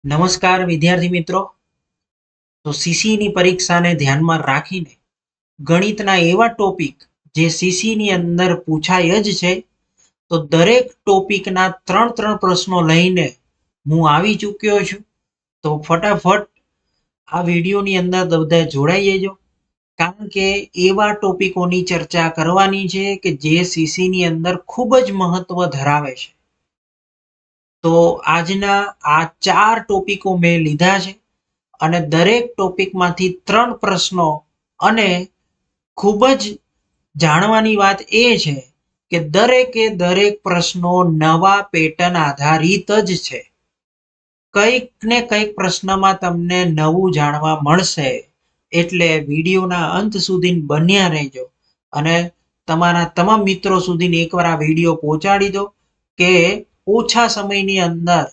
નમસ્કાર વિદ્યાર્થી મિત્રો. તો સીસીની પરીક્ષાને ધ્યાનમાં રાખીને ગણિતના એવા ટોપિક જે સીસીની અંદર પૂછાય જ છે, તો દરેક ટોપિકના ત્રણ ત્રણ પ્રશ્નો લઈને હું આવી ચૂક્યો છું. તો ફટાફટ આ વિડીયોની અંદર બધા જોડાઈ જજો, કારણ કે એવા ટોપિકોની ચર્ચા કરવાની છે કે જે સીસીની અંદર ખૂબ જ મહત્વ ધરાવે છે. તો આજના આ 4 ટોપિકો મેં લીધા છે અને દરેક ટોપિકમાંથી 3 પ્રશ્નો, અને ખૂબ જ જાણવાની વાત એ છે કે દરેકે દરેક પ્રશ્નો નવા પેટર્ન આધારિત જ છે. કંઈક ને કંઈક પ્રશ્નમાં તમને નવું જાણવા મળશે, એટલે વિડીયોના અંત સુધી બન્યા રહેજો અને તમારા તમામ મિત્રો સુધી એકવાર આ વિડીયો પહોંચાડી દો કે ઓછા સમયની અંદર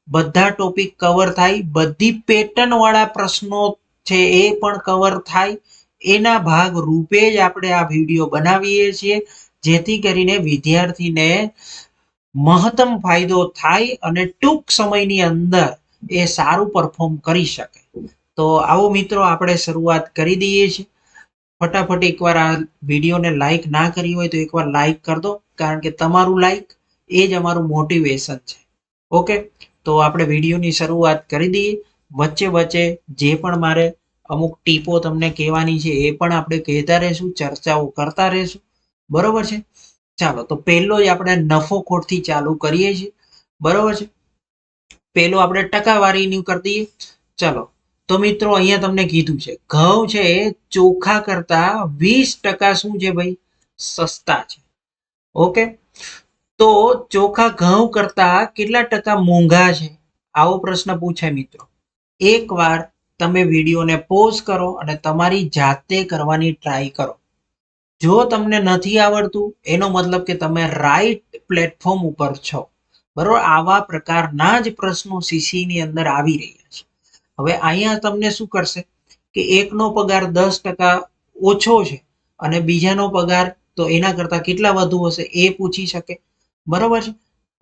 બધા ટોપિક કવર થાય, બધી પેટર્ન વાળા પ્રશ્નો છે એ પણ કવર થાય. એના ભાગ રૂપે જ આપણે આ વિડીયો બનાવીએ છીએ, જેથી કરીને વિદ્યાર્થીને મહત્તમ ફાયદો થાય અને ટૂંક સમયની અંદર એ સારું પરફોર્મ કરી શકે. તો આવો મિત્રો, આપણે શરૂઆત કરી દઈએ છીએ. ફટાફટ એકવાર આ વિડીયોને લાઈક ના કરી હોય તો એકવાર લાઈક કરી દો, કારણ કે તમારું લાઈક એ જ અમારું મોટિવેશન છે. ઓકે, તો આપણે વિડીયોની શરૂઆત કરી દઈએ. વચ્ચે વચ્ચે જે પણ મારે અમુક ટીપો તમને કહેવાની છે એ પણ આપણે કહેતા રહેશું, ચર્ચાઓ કરતા રહેશું. બરોબર છે? ચાલો, તો પહેલો જ આપણે નફો ખોટથી ચાલુ કરીએ છીએ. બરોબર છે? પેલો આપણે ટકાવારીનું કરી દઈએ. ચાલો, તો મિત્રો અહીંયા તમને કીધું છે ઘઉં છે ચોખા કરતા 20% શું છે ભાઈ? સસ્તા છે. ઓકે, તો ચોખા ઘઉં કરતા કેટલા ટકા મોંઘા છે? આવો પ્રશ્ન પૂછાય મિત્રો. એકવાર તમે વિડીયોને પોઝ કરો અને તમારી જાતે કરવાની ટ્રાય કરો. જો તમને નથી આવડતું એનો મતલબ કે તમે રાઈટ પ્લેટફોર્મ ઉપર છો. બરોબર, આવા પ્રકારના જ પ્રશ્નો સીસીની અંદર આવી રહ્યા છે. હવે અહીંયા તમને શું કરશે કે એકનો પગાર 10% ઓછો છે અને બીજાનો પગાર તો એના કરતા કેટલા વધુ હશે એ પૂછી શકે. બરોબર છે?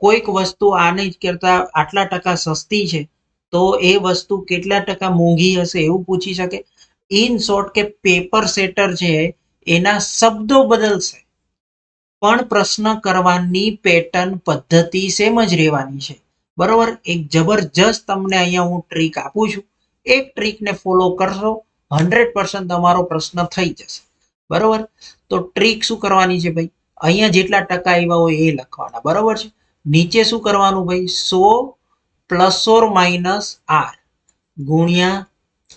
કોઈક વસ્તુ આની કરતા આટલા ટકા સસ્તી છે તો એ વસ્તુ કેટલા ટકા મોંઘી હશે એવું પૂછી શકે. ઇન શોર્ટ કે પેપર સેટર છે એના શબ્દો બદલશે, પણ પ્રશ્ન કરવાની પેટર્ન પદ્ધતિ સેમ જ રહેવાની છે. બરોબર, એક જબરજસ્ત તમને અહીંયા હું ટ્રીક આપું છું. એક ટ્રીકને ફોલો કરશો 100% તમારો પ્રશ્ન થઈ જશે. બરોબર, તો ટ્રીક શું કરવાની છે ભાઈ? અહીંયા જેટલા ટકા આવ્યા હોય એ લખવાના. બરોબર છે? નીચે શું કરવાનું ભાઈ? 100 પ્લસ ઓર માઇનસ આર ગુણ્યા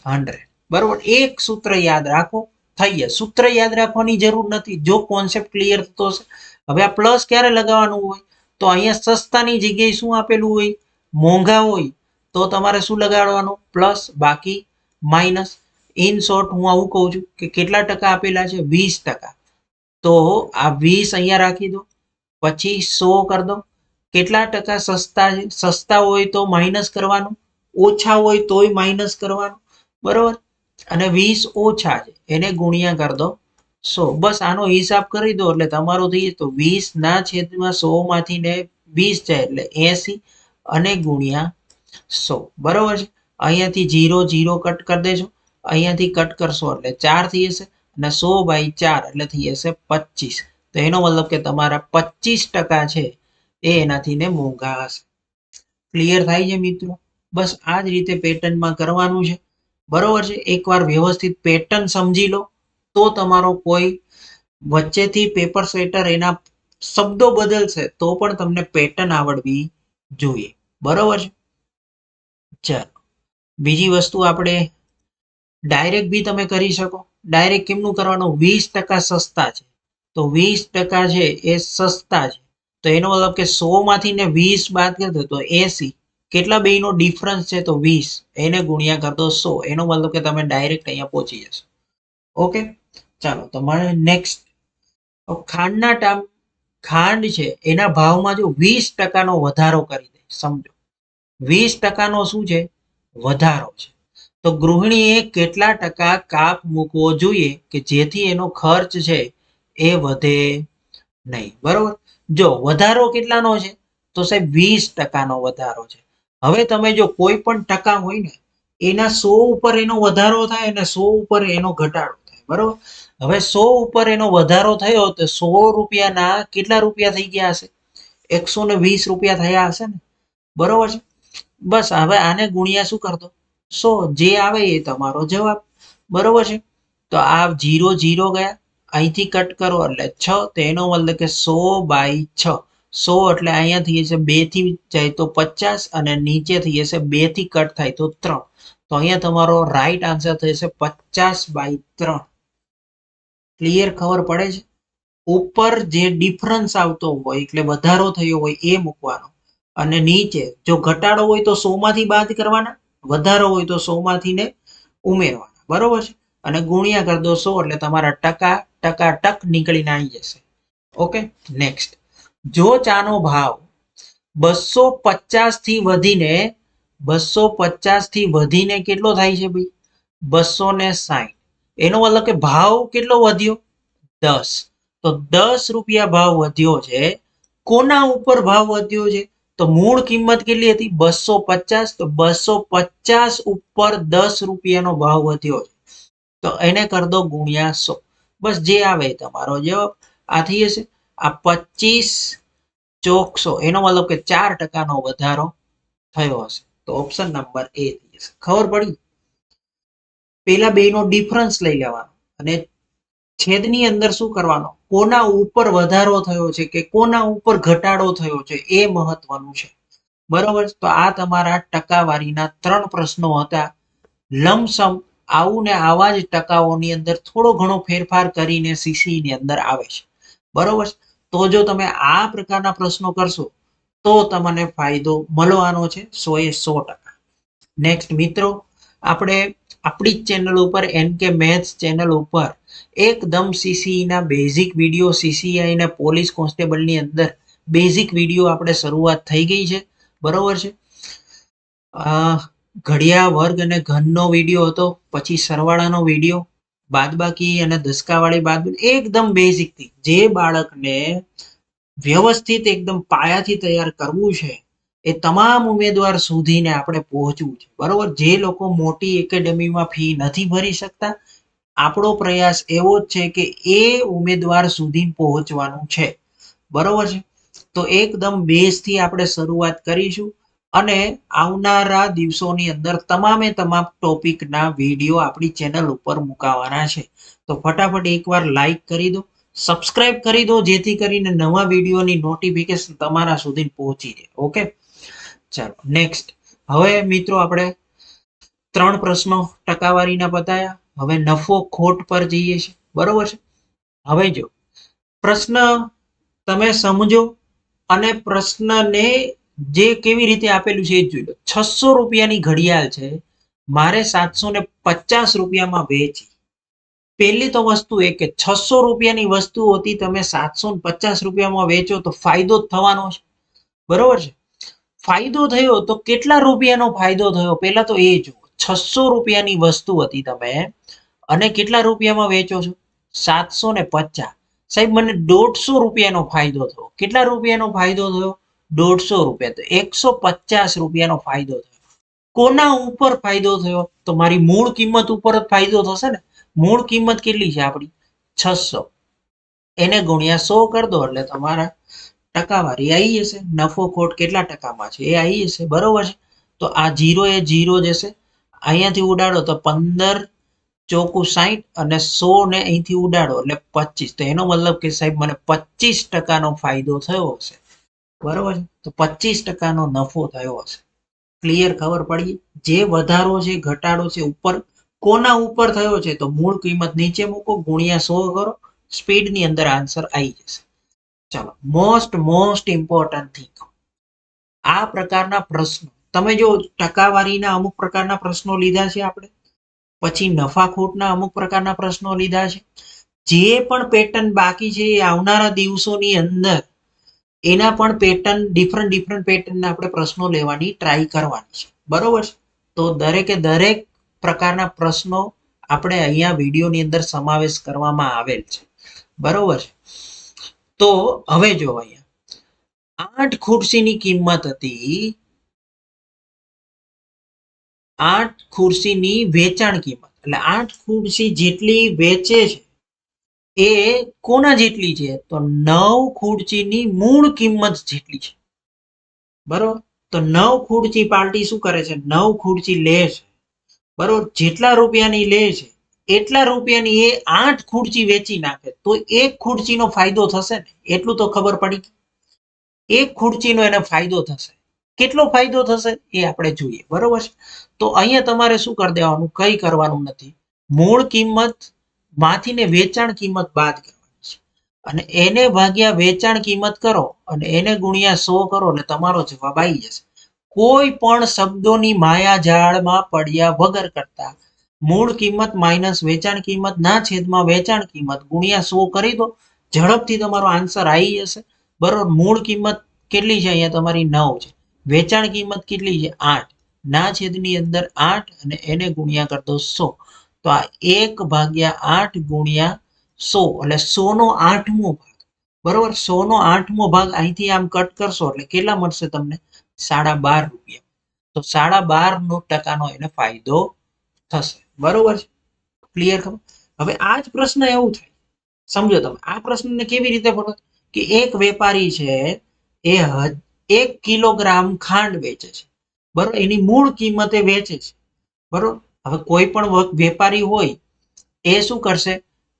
100. બરોબર, એક સૂત્ર યાદ રાખો, થઈ જાય. સૂત્ર યાદ રાખવાની જરૂર નથી જો કોન્સેપ્ટ ક્લિયર થતો હશે. હવે આ પ્લસ ક્યારે લગાવવાનું હોય? તો અહીંયા સસ્તાની જગ્યાએ શું આપેલું હોય? મોંઘા હોય તો તમારે શું લગાડવાનું? પ્લસ, બાકી માઇનસ. ઇન શોર્ટ હું આવું કહું છું કે કેટલા ટકા આપેલા છે? 20%. તો આ 20 અહીંયા રાખી દો, પછી 100 કરી દો. કેટલા ટકા સસ્તા છે? સસ્તા હોય તો માઇનસ કરવાનું, ઓછા હોય તોય માઇનસ કરવાનું. બરોબર, અને 20 ઓછા છે એને ગુણ્યા કરી દો 100. બસ આનો હિસાબ કરી દો એટલે તમારો થઈ જાય. તો 20 ના છેદમાં 100 માંથી ને 20 જાય એટલે 80 અને ગુણ્યા 100. બરોબર છે? અહીંયાથી 0 0 કટ કરી દેજો, અહીંયાથી કટ કરશો એટલે 4 થઈ જશે અને 100/4 એટલે થઈ જશે 25. તો એનો મતલબ કે તમારા 25% છે એ એનાથી ને મોંઘા હશે. ક્લિયર થાય છે મિત્રો? બસ આ જ રીતે પેટર્નમાં કરવાનું છે. બરોબર છે? એકવાર વ્યવસ્થિત પેટર્ન સમજી લો તો તમારો કોઈ વચ્ચેથી પેપર સેટર એના શબ્દો બદલશે તો પણ તમને પેટર્ન આવડવી જોઈએ. બરોબર છે? ચાલો, બીજી વસ્તુ આપણે ડાયરેક્ટ બી તમે કરી શકો. ડાયરેક્ટ કેમનું કરવાનું? 20% સસ્તા છે તો 20% છે એ સસ્તા છે, તો એનો મતલબ કે 100 માંથી ને 20 બાદ કરી દો તો 80. કેટલા બેનો ડિફરન્સ છે? તો 20. એને ગુણ્યા કરી દો 100. એનો મતલબ કે તમે ડાયરેક્ટ અહીંયા પહોંચી જશો. ઓકે, ચાલો તમારે નેક્સ્ટ. ખાંડ છે એના ભાવમાં જો 20%નો વધારો કરી દે, સમજો 20%નો શું છે? વધારો છે. તો ગૃહિણીએ કેટલા ટકા કાપ મૂકવો જોઈએ કે જેથી એનો ખર્ચ છે એ વધે નહીં? બરોબર, જો વધારો કેટલાનો છે? તો સાહેબ 20%નો વધારો છે. હવે તમે જો કોઈ પણ ટકા હોય ને એના 100 ઉપર એનો વધારો થાય અને 100 ઉપર એનો ઘટાડો થાય, બરોબર. હવે 100 ઉપર એનો વધારો થયો તો 100 રૂપિયાના કેટલા રૂપિયા થઈ ગયા હશે? 120 રૂપિયા થયા હશે ને, બરોબર છે. બસ હવે આને ગુણ્યા શું કરતો? 100, જે આવે એ તમારો જવાબ, બરોબર છે. તો આ 0 0 ગયા, અહીંથી કટ કરો એટલે 6, તો એનો મતલબ કે 100/6. 100 એટલે અહીંયા થઈ જશે 2 થી જાય તો 50 અને નીચે થઈ જશે 2 થી કટ થાય તો 3. તો અહીંયા તમારો રાઈટ આન્સર થશે 50/3. ક્લિયર, ખબર પડે છે? ઉપર જે ડિફરન્સ આવતો હોય એટલે વધારો થયો હોય એ મૂકવાનો, અને નીચે જો ઘટાડો હોય તો 100 માંથી બાદ કરવાના, વધારો હોય તો 100 માંથી ને ઉમેરવાના, બરોબર છે. અને ગુણ્યા કરી દો 100 એટલે તમારા ટકા ટક નીકળીને આવી જશે. Okay, next. જો ચાનો ભાવ 250 થી વધીને 250 થી વધીને કેટલો થાય છે ભાઈ? 260. એનો મતલબ કે ભાવ કેટલો વધ્યો? 10. તો 10 રૂપિયા ભાવ વધ્યો છે. કોના ઉપર ભાવ વધ્યો છે? તો મૂળ કિંમત કેટલી હતી? 250. તો 250 ઉપર 10 રૂપિયાનો ભાવ વધ્યો છે. તો એને કરી દો ગુણ્યા 100. બસ જે આવે તમારો જવાબ આ થઈ જશે. આ 25 ચોક 100 એનો મતલબ કે 4% વધારો થયો હશે. તો ઓપ્શન નંબર એ થઈ જશે. ખબર પડી? પેલા બે નો ડિફરન્સ લઈ લેવાનો અને છેદની અંદર શું કરવાનો? કોના ઉપર વધારો થયો છે કે કોના ઉપર ઘટાડો થયો છે એ મહત્વનું છે, બરોબર. તો આ તમારા ટકાવારીના 3 પ્રશ્નો હતા. લમસમ આવું ને આવા જ ટકાઓની અંદર થોડો ઘણો ફેરફાર કરીને સીસી ની અંદર આવે છે, બરોબર. તો જો તમે આ પ્રકારના પ્રશ્નો કરશો તો તમને ફાયદો મળવાનો છે 100%. નેક્સ્ટ મિત્રો, આપણે આપણી જ ચેનલ ઉપર NK મેથ્સ ચેનલ ઉપર એકદમ સીસીઈ ના બેઝિક વિડીયો, સીસીઆઈ ને પોલીસ કોન્સ્ટેબલની અંદર બેઝિક વિડીયો આપણે શરૂઆત થઈ ગઈ છે, બરોબર છે. ઘડિયા વર્ગ અને ઘનનો વિડીયો હતો, પછી સરવાળાનો વિડીયો, બાદબાકી અને દસકાવાળી બાદ, એકદમ બેઝિક થી જે બાળકને વ્યવસ્થિત એકદમ પાયાથી તૈયાર કરવું છે એ તમામ ઉમેદવાર સુધીને આપણે પહોંચવું છે, બરોબર. જે લોકો મોટી એકેડેમીમાં ફી નથી ભરી શકતા, આપણો પ્રયાસ એવો જ છે કે એ ઉમેદવાર સુધી પહોંચવાનું છે, બરોબર છે. તો એકદમ બેઝથી આપણે શરૂઆત કરીશું અને આવનારા દિવસોની અંદર તમામે તમામ ટોપિકના વિડીયો આપણી ચેનલ ઉપર મુકાવાના છે. તો ફટાફટ એકવાર લાઈક કરી દો, સબસ્ક્રાઇબ કરી દો, જેથી કરીને નવા વિડીયોની નોટિફિકેશન તમારા સુધી પહોંચી જાય. ઓકે, ચાલો નેક્સ્ટ. હવે મિત્રો આપણે 3 પ્રશ્નો ટકાવારીના બતાવ્યા. હવે નફો ખોટ પર જઈએ છીએ, બરોબર છે. હવે જો પ્રશ્ન તમે સમજો અને પ્રશ્નને જે કેવી રીતે આપેલું છે એ જોઈ લો. 600 રૂપિયાની ઘડિયાળ છે, મારે 750 રૂપિયામાં વેચી. પહેલી તો વસ્તુ એ કે 600 રૂપિયાની વસ્તુ હતી, તમે 750 રૂપિયામાં વેચો તો ફાયદો જ થવાનો છે, બરોબર છે. ફાયદો થયો તો કેટલા રૂપિયાનો ફાયદો થયો પહેલા તો એ જુઓ. 600 રૂપિયાની વસ્તુ હતી તમે અને કેટલા રૂપિયામાં વેચો છો? 750. સાહેબ મને 150 રૂપિયાનો ફાયદો થયો. કેટલા રૂપિયાનો ફાયદો થયો? 150 રૂપિયા. તો 150 રૂપિયાનો ફાયદો થયો. કોના ઉપર ફાયદો થયો? તો મારી મૂળ કિંમત ઉપર જ ફાયદો થશે ને. મૂળ કિંમત કેટલી છે આપણી? 600. એને ગુણ્યા 100 કરી દો એટલે તમારા ટકાવારી આવી જશે. નફો ખોટ કેટલા ટકામાં છે એ આવી જશે, બરોબર છે. તો આ 0 એ 0 જશે, અહીંયાથી ઉડાડો તો 15 ચોકું 60 અને 100 ને અહીંથી ઉડાડો એટલે 25. તો એનો મતલબ કે સાહેબ મને 25% ફાયદો થયો હશે, બરોબર છે. તો 25% નફો થયો હશે. ક્લિયર, ખબર પડી? જે વધારો છે ઘટાડો છે ઉપર કોના ઉપર થયો છે? તો મૂળ કિંમત નીચે મૂકો, ગુણ્યા 100 કરો, સ્પીડની અંદર આન્સર આવી જશે. ચાલો, મોસ્ટ ઇમ્પોર્ટન્ટ થિંગ, આ પ્રકારના પ્રશ્નો તમે જો ટકાવારીના અમુક પ્રકારના પ્રશ્નો લીધા છે આપણે, પછી નફાખોટના અમુક પ્રકારના પ્રશ્નો લીધા છે. જે પણ પેટર્ન બાકી છે એ આવનારા દિવસોની અંદર એના પણ પેટર્ન ડિફરન્ટ પેટર્નના આપણે પ્રશ્નો લેવાની ટ્રાય કરવાની છે, બરોબર છે. તો દરેકે દરેક પ્રકારના પ્રશ્નો આપણે અહીંયા વિડીયોની અંદર સમાવેશ કરવામાં આવેલ છે, બરોબર છે. તો હવે જો અહીંયા 8 ખુરશીની કિંમત હતી 8 ખુરશીની વેચાણ કિંમત, એટલે 8 ખુરશી જેટલી વેચે છે એ કોના જેટલી છે? તો 9 ખુરશીની મૂળ કિંમત જેટલી છે. બરોબર, તો 9 ખુરશી પાર્ટી શું કરે છે? 9 ખુરશી લે છે. બરોબર, જેટલા રૂપિયાની લે છે એટલા રૂપિયાની એ 8 ખુરશી વેચી નાખે તો એક ખુરશીનો ફાયદો થશે ને, એટલું તો ખબર પડી. એક ખુરશીનો એને ફાયદો થશે. કેટલો ફાયદો થશે એ આપણે જોઈએ. બરોબર છે, તો અહીંયા તમારે શું કરી દેવાનું? કંઈ કરવાનું નથી. મૂળ કિંમત માંથીને વેચાણ કિંમત બાદ કરવાની છે અને એને ભાગ્યા વેચાણ કિંમત કરો અને એને ગુણ્યા 100 કરો એટલે તમારો જવાબ આવી જશે. કોઈ પણ શબ્દોની માયાજાળમાં પડ્યા વગર કરતા મૂળ કિંમત માઇનસ વેચાણ કિંમત ના છેદમાં વેચાણ કિંમત ગુણ્યા 100 કરી દો, ઝડપથી તમારો આન્સર આવી જશે. બરોબર, મૂળ કિંમત કેટલી છે? અહીંયા તમારી 9 છે. વેચાણ કિંમત કેટલી છે? 8. ના છેદની અંદર 8 અને એને ગુણ્યા કરી દો 100. તો આ 1 ભાગ્યા 8 ગુણ્યા 100 એટલે 100 નો 8મો ભાગ. બરોબર, 100 નો 8મો ભાગ અહીંથી આમ કટ કરશો એટલે કેટલા મળશે તમને? 12.5 રૂપિયા. તો 12.5% એને ફાયદો થશે. બરોબર છે, ક્લિયર? ખબર? હવે આ જ પ્રશ્ન એવું થાય, સમજો તમે આ પ્રશ્નને કેવી રીતે પડે કે એક વેપારી છે એ 1 કિલોગ્રામ ખાંડ વેચે છે. બરોબર, એની મૂળ કિંમતે વેચે છે. બરોબર, હવે કોઈ પણ વેપારી હોય એ શું કરશે?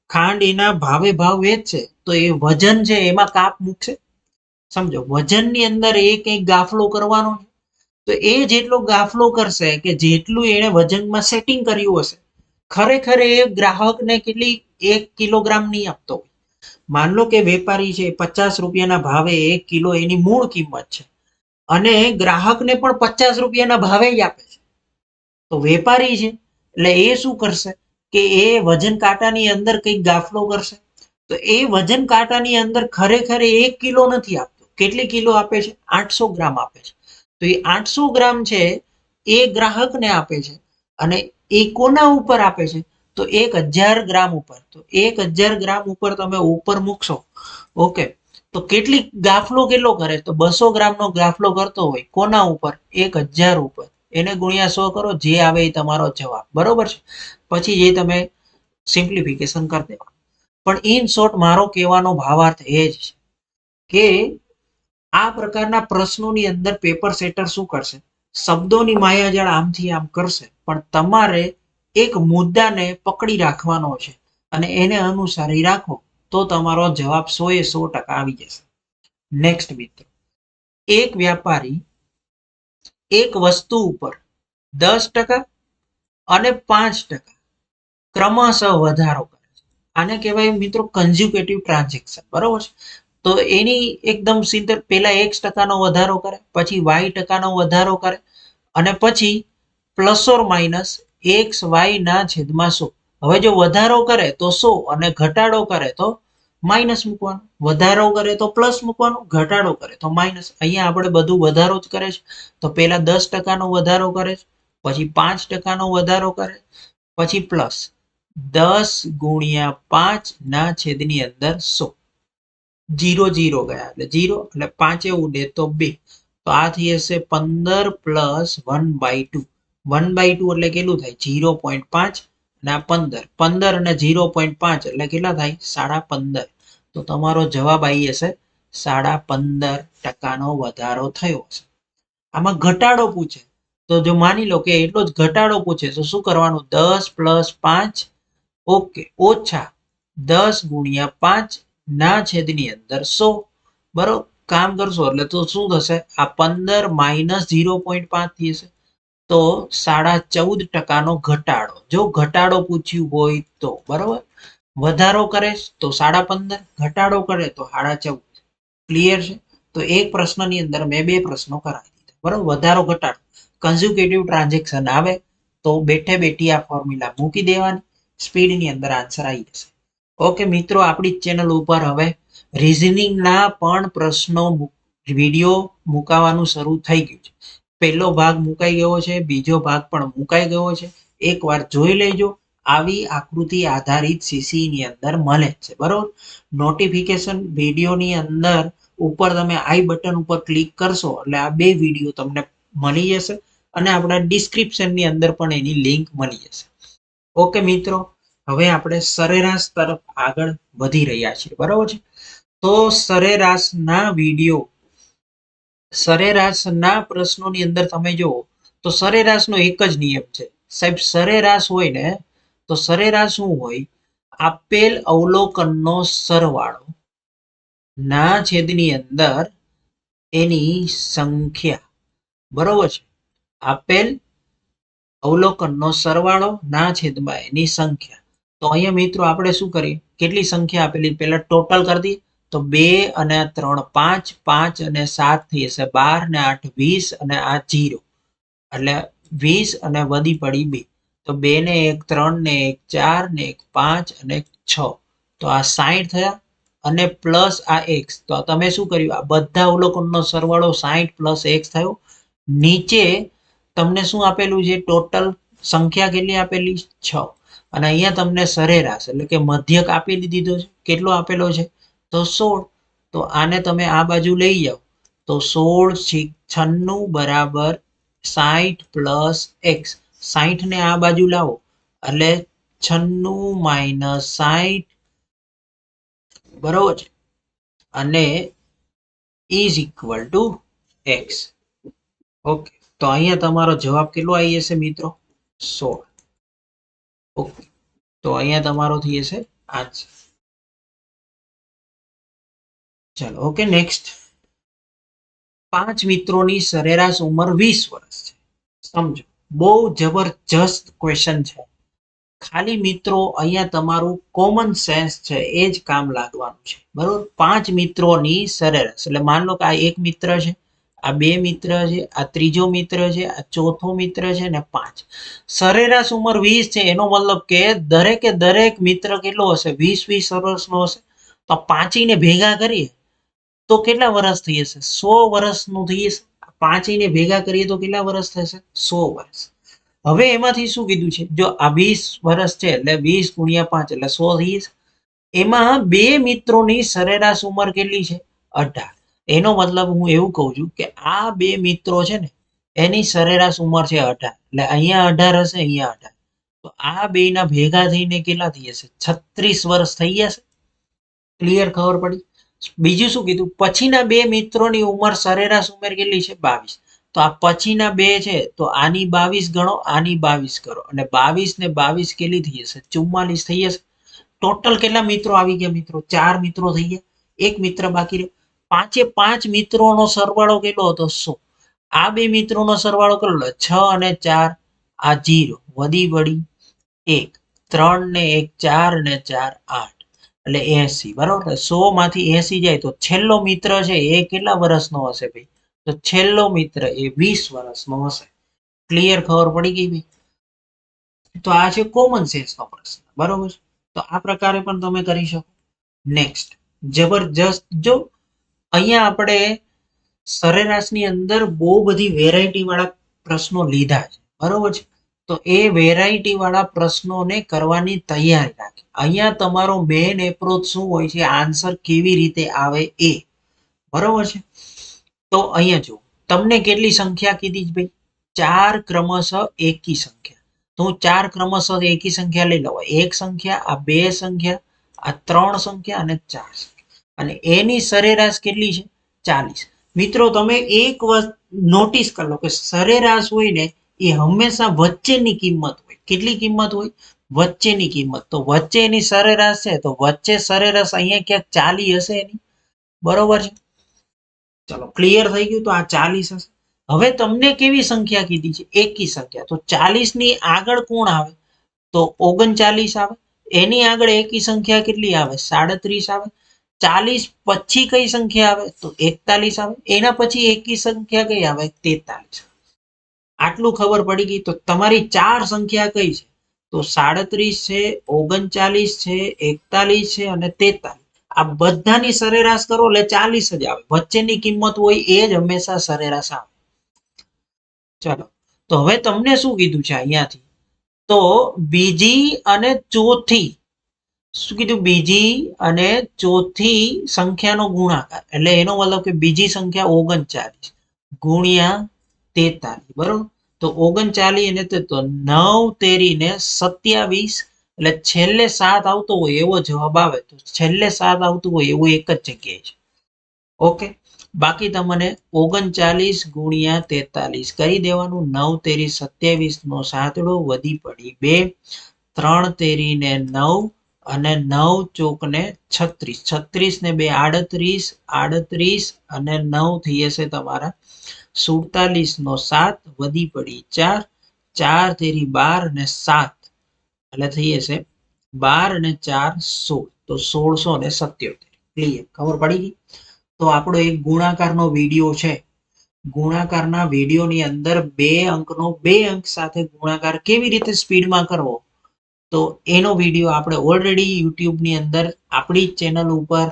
ખાંડ એના ભાવે ભાવ વેચશે તો એ વજન છે એમાં કાપ મૂકશે. સમજો, વજનની અંદર એ કંઈક ગાફલો કરવાનો છે તો એ જેટલો ગાફલો કરશે કે જેટલું એને વજનમાં સેટિંગ કર્યું હશે, ખરેખર એ ગ્રાહકને કેટલી 1 કિલોગ્રામ નહીં આપતો હોય. માન લો કે વેપારી છે 50 રૂપિયાના ભાવે 1 કિલો એની મૂળ કિંમત છે અને ગ્રાહકને પણ 50 રૂપિયાના ભાવે જ આપે છે. તો વેપારી છે એટલે એ શું કરશે કે એ વજન કાંટાની અંદર કંઈક ગાફલો કરશે. તો એ વજન કાંટાની અંદર ખરેખર 1 કિલો નથી આપતો. કેટલી કિલો આપે છે? 800 ગ્રામ આપે છે. તો એ 800 ગ્રામ છે એ ગ્રાહકને આપે છે અને એ કોના ઉપર આપે છે? તો 1000 ગ્રામ ઉપર. તો 1000 ગ્રામ ઉપર તમે ઉપર મૂકશો, ઓકે, તો કેટલી ગાફલો કેટલો કરે? તો 200 ગ્રામનો ગાફલો કરતો હોય. કોના ઉપર? 1000 ઉપર. એને ગુણ્યા 100 કરો, જે આવે એ તમારો જવાબ. બરોબર છે, પછી જે તમે સિમ્પ્લિફિકેશન કરી દેવા. પણ ઇન શોર્ટ મારો કહેવાનો ભાવાર્થ એ જ છે કે આ પ્રકારના પ્રશ્નોની અંદર પેપર સેટર શું કરશે? શબ્દોની માયાજાળ આમથી આમ કરશે, પણ તમારે એક મુદ્દાને પકડી રાખવાનો છે અને એને અનુસારી રાખો તો તમારો જવાબ 100% આવી જશે. નેક્સ્ટ મિત્રો, એક વ્યાપારી એક વસ્તુ ઉપર 10% અને 5% ક્રમશઃ વધારો કરે છે. આને કહેવાય મિત્રો કન્ઝ્યુકેટિવ ટ્રાન્ઝેક્શન. બરોબર છે, તો એની એકદમ સીધે પહેલા x% વધારો કરે, પછી y% વધારો કરે અને પછી પ્લસ ઓર માઇનસ xy ના છેદમાં 100. હવે જો વધારો કરે તો 100 અને ઘટાડો કરે તો માઇનસ મૂકવાનો. વધારો કરે તો પ્લસ મૂકવાનો, ઘટાડો કરે તો માઇનસ. અહીંયા આપણે બધું વધારો જ કરે છે. તો પહેલા 10% વધારો કરે છે, પછી 5% વધારો કરે, પછી પ્લસ 10 ગુણ્યા 5 ના છેદની અંદર 100. 0 0 ગયા એટલે 0 એટલે 5 ઉડે તો 2. તો આ થઈ જશે 15 પ્લસ 1/2. 1/2 એટલે કેટલું થાય? 0.5 અને આ 15. 15 અને 0.5 એટલે કેટલા થાય? 15.5. તો તમારો જવાબ આવી જશે 15.5% વધારો થયો છે. આમાં ઘટાડો પૂછે તો જો માની લો કે એટલો જ ઘટાડો પૂછે તો શું કરવાનું? 10 પ્લસ 5, ઓકે, ઓછા 10 ગુણ્યા 5 ના છેદની અંદર 100. બરોબર, કામ કરશો એટલે તો શું થશે? આ 15 માઇનસ 0.5 થઈ જશે. તો 14.5% ઘટાડો. જો ઘટાડો પૂછ્યું હોય તો. બરોબર, વધારો કરે તો 15.5, ઘટાડો કરે તો 14.5. ક્લિયર છે? તો એક પ્રશ્નની અંદર મેં 2 પ્રશ્નો કરાવી દીધા. બરોબર, વધારો ઘટાડો કન્ઝ્યુકેટિવ ટ્રાન્ઝેક્શન આવે તો બેઠે બેઠી આ ફોર્મ્યુલા મૂકી દેવાની, સ્પીડની અંદર આન્સર આવી જશે. ઓકે મિત્રો, આપણી ચેનલ ઉપર હવે રિઝનિંગના પણ પ્રશ્નો વિડીયો મુકાવાનું શરૂ થઈ ગયું છે. પહેલો ભાગ મુકાઈ ગયો છે, બીજો ભાગ પણ મુકાઈ ગયો છે. એકવાર જોઈ લેજો. આવી આકૃતિ આધારિત સીસી ની અંદર મળે છે. બરોબર, નોટિફિકેશન વિડીયોની અંદર ઉપર તમે આઈ બટન ઉપર ક્લિક કરશો એટલે આ 2 વિડીયો તમને મળી જશે અને આપણા ડિસ્ક્રિપ્શનની અંદર પણ એની લિંક મળી જશે. ઓકે મિત્રો, હવે આપણે સરેરાશ તરફ આગળ વધી રહ્યા છીએ, બરાબર છે. તો સરેરાશના પ્રશ્નોની અંદર તમે જુઓ તો સરેરાશનો એક જ નિયમ છે સાહેબ. સરેરાશ હોય ને તો સરેરાશ શું હોય? આપેલ અવલોકનનો સરવાળો ના છેદની અંદર એની સંખ્યા, બરોબર છે. આપેલ અવલોકનનો સરવાળો ના છેદમાં એની સંખ્યા. તો અહીંયા મિત્રો આપણે શું કરીએ? કેટલી સંખ્યા આપેલી પહેલા ટોટલ કરી દઈએ. તો 2 અને 3 5, 5 અને 7 થઈ જશે 12 ને 8 20 અને આ 0 એટલે 20 અને વધી પડી 2. તો 2 ને 1 3 ને 1 4 ને 1 5 અને 6 તો આ 60 થયા અને પ્લસ આ x. તો તમે શું કર્યું? આ બધા અવલોકનનો સરવાળો 60 પ્લસ x થયો. નીચે તમને શું આપેલું છે? ટોટલ સંખ્યા કેટલી આપેલી? 6. અને અહીંયા તમને સરેરાશ એટલે કે મધ્યક આપી દીધો છે. કેટલો આપેલો છે? તો 16. તો આને તમે આ બાજુ લઈ જાઓ તો 16 96 બરાબર 60 પ્લસ x. 60 ને આ બાજુ લાવો એટલે 96 માઇનસ 60, બરોબર છે, અને is equal to x. Okay, તો અહીંયા તમારો જવાબ કેટલો આવી જશે મિત્રો? 16. ઓકે, તો અહીંયા તમારો થઈ જશે આન્સર. ચાલો, ઓકે, નેક્સ્ટ. 5 મિત્રોની સરેરાશ ઉંમર 20 વર્ષ છે. સમજો, બહુ જબરજસ્ત ક્વેશ્ચન છે. ખાલી મિત્રો અહીંયા તમારું કોમન સેન્સ છે એ જ કામ લાગવાનું છે, બરોબર. 5 મિત્રોની સરેરાશ એટલે માન લો કે આ એક મિત્ર છે, આ 2 મિત્ર છે, આ ત્રીજો મિત્ર છે, આ ચોથો મિત્ર છે ને 5. સરેરાશ ઉંમર 20 છે, એનો મતલબ કે દરેકે દરેક મિત્ર કેટલો હશે? 20 વર્ષનો હશે. તો 5 ને ભેગા કરીએ તો કેટલા વર્ષ થઈ જશે? 100 વર્ષનું થઈ જશે. 5 ને ભેગા કરીએ તો કેટલા વર્ષ થશે? 100 વર્ષ. હવે એમાંથી શું કીધું છે? જો આ 20 વર્ષ છે એટલે 20 ગુણ્યા 5 એટલે 100 થઈ જશે. એમાં 2 મિત્રોની સરેરાશ ઉંમર કેટલી છે? 18. એનો મતલબ હું એવું કહું છું કે આ 2 મિત્રો છે ને એની સરેરાશ ઉંમર છે 18. એટલે અહીંયા 18 હશે, અહીંયા 18. તો આ બે ના ભેગા થઈને કેટલા થઈ જશે? 36 વર્ષ થઈ જશે. ક્લિયર? ખબર પડી? બીજું શું કીધું? પછીના 2 મિત્રોની ઉંમર સરેરાશ ઉંમર કેટલી છે? 22. તો આ પછીના 2 છે તો આની 22 ગણો, આની 22 કરો અને 22 ને 22 કેટલી થઈ જશે? 44 થઈ જશે. ટોટલ કેટલા મિત્રો આવી ગયા મિત્રો? 4 મિત્રો થઈ ગયા. એક મિત્ર બાકી રહ્યો. 5 મિત્રોનો સરવાળો કેટલો હતો? 100. આ 2 મિત્રોનો સરવાળો કેટલો? 6 અને 4 આ 0 વધી પડી 1, 3 ને 1 4 ને 4 8 એટલે 80, બરાબર. 100 માંથી 80 જાય તો છેલ્લો મિત્ર છે એ કેટલા વર્ષનો હશે ભાઈ? તો છેલ્લો મિત્ર એ 20 વર્ષનો હશે. ક્લિયર? ખબર પડી ગઈ ભાઈ? તો આ છે કોમન સેન્સ નો પ્રશ્ન, બરોબર. તો આ પ્રકારે પણ તમે કરી શકો. નેક્સ્ટ, જબરજસ્ત. જો અહીંયા આપણે સરેરાશની અંદર બહુ બધી વેરાયટી વાળા પ્રશ્નો લીધા છે, બરોબર છે. તો એ વેરાયટી વાળા પ્રશ્નોને કરવાની તૈયારી રાખે. અહીંયા તમારો મેઇન એપ્રોચ શું હોય છે? આન્સર કેવી રીતે આવે એ, બરોબર છે. તો અહીંયા જો તમને કેટલી સંખ્યા કીધી ભાઈ? 4 ક્રમશઃ એકી સંખ્યા. તો હું 4 ક્રમશઃ એકી સંખ્યા લઈ લઉં. એક સંખ્યા, આ 2 સંખ્યા, આ 3 સંખ્યા અને 4 સંખ્યા, અને એની સરેરાશ કેટલી છે? 40. મિત્રો તમે એક વાત નોટિસ કરી લો કે સરેરાશ હોય ને એ હંમેશા વચ્ચેની કિંમત હોય. કેટલી કિંમત હોય? વચ્ચેની કિંમત. તો વચ્ચેની સરેરાશ છે તો વચ્ચે સરેરાશ અહીંયા ક્યાંક 40 હશે એની, બરોબર છે. ચલો, ક્લિયર થઈ ગયું? તો આ 40 હશે. હવે તમને કેવી સંખ્યા કીધી છે? એકી સંખ્યા. તો 40 ની આગળ કોણ આવે? તો 39 આવે. એની આગળ એકી સંખ્યા કેટલી આવે? 37 આવે. 40 પછી કઈ સંખ્યા આવે? તો 41 આવે. એના પછી એકી સંખ્યા કઈ આવે? 43. આટલું ખબર પડી ગઈ? તો તમારી 4 સંખ્યા કઈ છે? તો 37 છે, 39 છે, 41 છે અને 43. આ બધાની સરેરાશ કરો એટલે 40 જ આવે. વચ્ચેની કિંમત હોય એ જ હંમેશા સરેરાશ આવે. ચાલો, તો હવે તમને શું કીધું છે અહીંયાથી? તો બીજી અને ચોથી, શું કીધું? બીજી અને ચોથી સંખ્યાનો ગુણાકાર. એટલે એનો મતલબ કે બીજી સંખ્યા 39 ગુણ્યા 43, બરોબર. તો તો 39 અને તો 9 તેરી ને 27, એટલે છેલ્લે 7 આવતો હોય એવો જવાબ આવે. તો છેલ્લે 7 આવતું હોય એવું એક જ જગ્યાએ છે. ઓકે, બાકી તમને 39 ગુણ્યા 43 કરી દેવાનું. 9 તેરી 27 નો સાતડો વધી પડી 2, 3 તેરી ને 9 અને 9 ચોક ને 36, 36 ને 2 38, 38 અને 9 થઈ જશે તમારા 47 નો 7 વધી પડી 4, 4 તેરી 12 અને 7 એટલે થઈ જશે 12 અને 4 16, તો 1677. ક્લિયર, ખબર પડી ગઈ. તો આપણો એક ગુણાકારનો વિડીયો છે. ગુણાકારના વિડીયોની અંદર 2 અંકનો 2 અંક સાથે ગુણાકાર કેવી રીતે સ્પીડમાં કરવો, તો એનો વિડીયો આપણે ઓલરેડી યુટ્યુબની અંદર આપણી ચેનલ ઉપર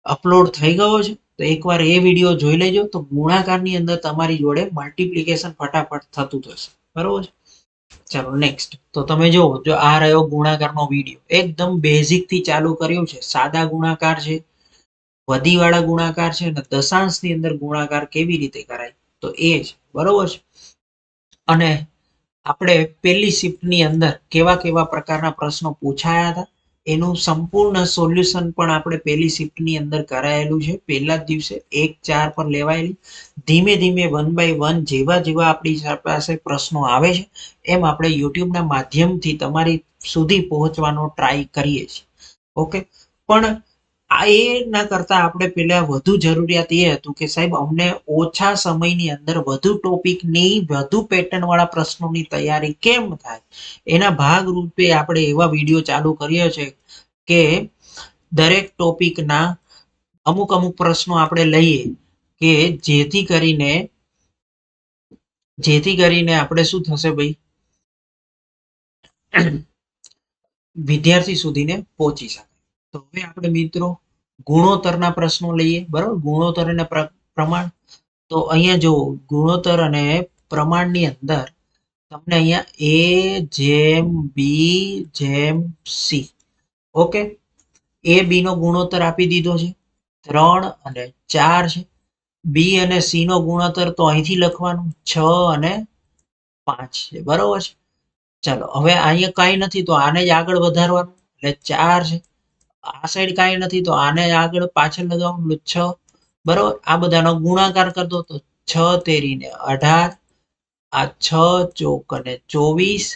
અપલોડ થઈ ગયો છે. તો એકવાર એ વિડીયો જોઈ લેજો. તો ગુણાકારની અંદર તમારી જોડે મલ્ટિપ્લિકેશન ફટાફટ થતું થશે. બરોબર છે. ચાલો નેક્સ્ટ. તો તમે જુઓ, જો આ રહ્યો ગુણાકારનો વિડીયો, એકદમ બેઝિક થી ચાલુ કર્યું છે. સાદા ગુણાકાર છે, વધીવાળા ગુણાકાર છે, અને દશાંશની અંદર ગુણાકાર કેવી રીતે કરાય તો એ છે. બરોબર છે. અને આપણે પહેલી શિફ્ટની અંદર કેવા કેવા પ્રકારના પ્રશ્નો પૂછાયા હતા એનું સંપૂર્ણ સોલ્યુશન પણ આપણે પહેલી શિફ્ટની અંદર કરાયેલું છે. પહેલા જ દિવસે 1-4 પર લેવાયેલી. ધીમે ધીમે 1 બાય 1 જેવા જેવા આપણી પાસે પ્રશ્નો આવે છે એમ આપણે યુટ્યુબના માધ્યમથી તમારી સુધી પહોંચવાનો ટ્રાય કરીએ છીએ. ઓકે, પણ આ એના કરતા આપણે પહેલા વધુ જરૂરિયાત એ હતું કે સાહેબ અમને ઓછા સમયની અંદર વધુ ટોપિકની વધુ પેટર્ન વાળા પ્રશ્નોની તૈયારી કેમ થાય, એના ભાગ રૂપે આપણે એવા વિડીયો ચાલુ કરીએ છે કે દરેક ટોપિકના અમુક અમુક પ્રશ્નો આપણે લઈએ કે જેથી કરીને આપણે શું થશે ભાઈ, વિદ્યાર્થી સુધીને પહોંચી શકે. તો હવે આપણે મિત્રો ગુણોત્તરના પ્રશ્નો લઈએ. બરાબર, ગુણોત્તર અને પ્રમાણ. તો અહીંયા જો ગુણોત્તર અને પ્રમાણની અંદર તમને અહીંયા A જેમ B જેમ C. ઓકે, A B નો ગુણોત્તર આપી દીધો છે 3 અને 4 છે. B અને C નો ગુણોત્તર તો અહીંથી લખવાનું 6 અને 5 છે. બરોબર છે. ચાલો હવે અહીંયા કાંઈ નથી તો આને જ આગળ વધારવાનું, એટલે 4 છે. આ સાઈડ કાંઈ નથી તો આને આગળ પાછળ લગાવવાનું, 6. બરોબર, આ બધાનો ગુણાકાર કરી દો તો 6 તેરી ને 18, આ 6 ચોક અને 24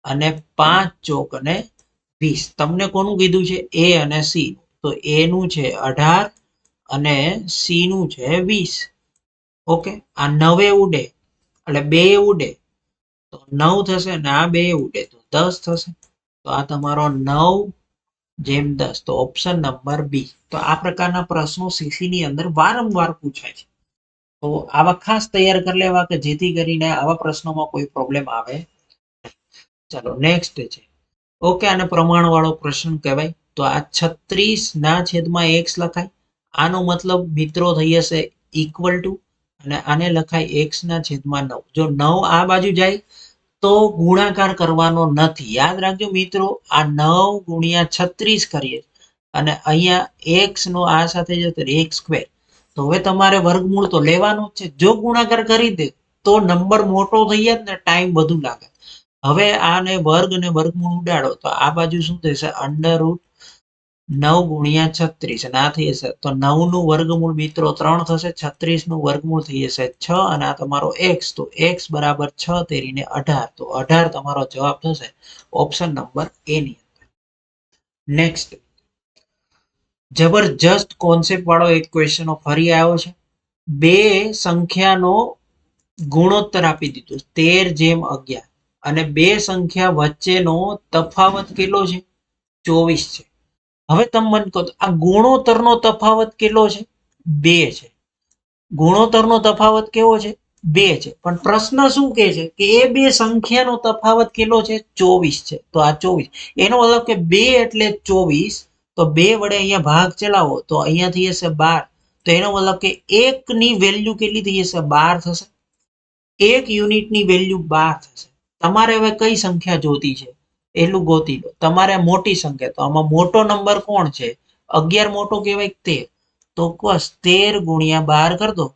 અને 5 ચોક અને 20. તમને કોનું કીધું છે? A અને C. તો A નું છે 18 અને C નું છે 20. ઓકે, આ 9 ઉડે એટલે 2 ઉડે તો 9 થશે, અને આ 2 ઉડે તો 10 થશે. તો આ તમારો 9 જેમ 10, તો ઓપ્શન નંબર બી. તો આ પ્રકારના પ્રશ્નો સીસી ની અંદર વારંવાર પૂછાય છે. તો આવા ખાસ તૈયાર કરી લેવા કે જેથી કરીને આવા પ્રશ્નોમાં કોઈ પ્રોબ્લેમ આવે. ચાલો નેક્સ્ટ છે. ઓકે, આને પ્રમાણ વાળો પ્રશ્ન કહેવાય. તો આ 36 ના છેદમાં x લખાય. આનો મતલબ મિત્રો થઈ જશે ઇક્વલ ટુ, અને આને લખાય x ના છેદમાં 9. જો 9 આ બાજુ જાય તો ગુણાકાર કરવાનો નથી. યાદ રાખજો મિત્રો, આ 9 ગુણ્યા 36 કરીએ અને અહીંયા x નો આ સાથે જતો x સ્ક્વેર. તો હવે તમારે વર્ગમૂળ તો લેવાનું જ છે. જો ગુણાકાર કરી દે તો નંબર મોટો થઈ જાય ને ટાઈમ વધુ લાગે. હવે આને વર્ગ અને વર્ગમૂળ ઉડાડો તો આ બાજુ શું થશે? અંડરરૂટ 9 ગુણ્યા 36 અને આ થઈ જશે તો 9 નું વર્ગમૂળ મિત્રો 3 થશે. 36 નું વર્ગમૂળ થઈ જશે 6 અને આ તમારો x. તો x બરાબર 6 તેરીને 18. તો 18 તમારો જવાબ થશે ઓપ્શન નંબર એ ની અંદર. નેક્સ્ટ, જબરજસ્ત કોન્સેપ્ટ વાળો એક ક્વેશ્ચન ફરી આવ્યો છે. બે સંખ્યાનો ગુણોત્તર આપી દીધો 13:11 અને બે સંખ્યા વચ્ચેનો તફાવત કેટલો છે? 24 છે. હવે તમે મને કહો આ ગુણોત્તરનો તફાવત કેટલો છે? 2 છે. ગુણોત્તરનો તફાવત કેવો છે? 2 છે. પણ પ્રશ્ન શું કહે છે કે એ બે સંખ્યાનો તફાવત કેટલો છે? 24 છે. તો આ 24, એનો મતલબ કે 2 એટલે 24. તો 2 વડે અહીંયા ભાગ ચલાવો તો અહીંયા થઈ જશે 12. તો એનો મતલબ કે 1 ની વેલ્યુ કેટલી થઈ જશે? 12 થશે. 1 યુનિટની વેલ્યુ 12 થશે. તમારે હવે કઈ સંખ્યા જોતી છે એટલું ગોતી લો. તમારે મોટી સંખ્યા, તો આમાં મોટો નંબર કોણ છે? 11 મોટો કહેવાય 13. તો બસ 13 ગુણ્યા 12 કર દો.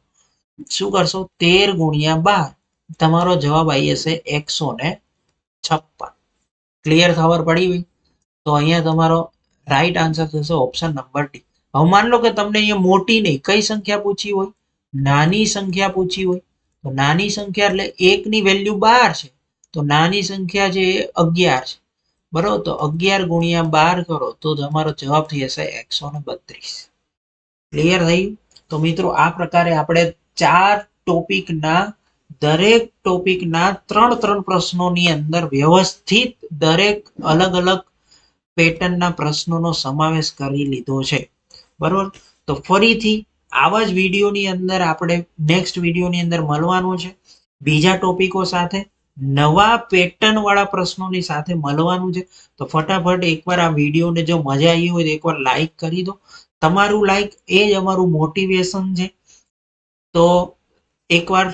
શું કરશો? 13 ગુણ્યા 12 તમારો જવાબ આવી જશે 156. ક્લિયર ખબર પડી ગઈ? તો અહીંયા તમારો રાઈટ આન્સર થશે ઓપ્શન નંબર ડી. હવે માન લો કે તમને અહીંયા મોટી નહીં કઈ સંખ્યા પૂછી હોય, નાની સંખ્યા પૂછી હોય, તો નાની સંખ્યા એટલે 1 ની વેલ્યુ 12 છે, તો નાની સંખ્યા છે એ 11 છે. બરોબર, તો 11 ગુણ્યા 12 કરો તો તમારો જવાબ થઈ જશે 132. ક્લિયર થઈ? તો મિત્રો આ પ્રકારે આપણે 4 ટોપિકના દરેક ટોપિકના 3 પ્રશ્નોની અંદર વ્યવસ્થિત દરેક અલગ અલગ પેટર્નના પ્રશ્નોનો સમાવેશ કરી લીધો છે. બરોબર, તો ફરીથી આવા જ વિડીયોની અંદર આપણે નેક્સ્ટ વિડીયોની અંદર મળવાનું છે બીજા ટોપિકો સાથે, નવા પેટર્ન વાળા પ્રશ્નોની સાથે મળવાનું છે. તો ફટાફટ એકવાર આ વિડીયોને જો મજા આવી હોય તો એકવાર લાઈક કરી દો. તમારું લાઈક એ જ અમારું મોટિવેશન છે. તો એકવાર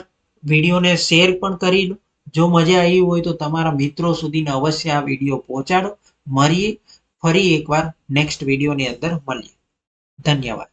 વિડીયોને શેર પણ કરી લો. જો મજા આવી હોય તો તમારા મિત્રો સુધીને અવશ્ય આ વિડીયો પહોંચાડો. મળીએ ફરી એકવાર નેક્સ્ટ વિડીયોની અંદર મળીએ. ધન્યવાદ.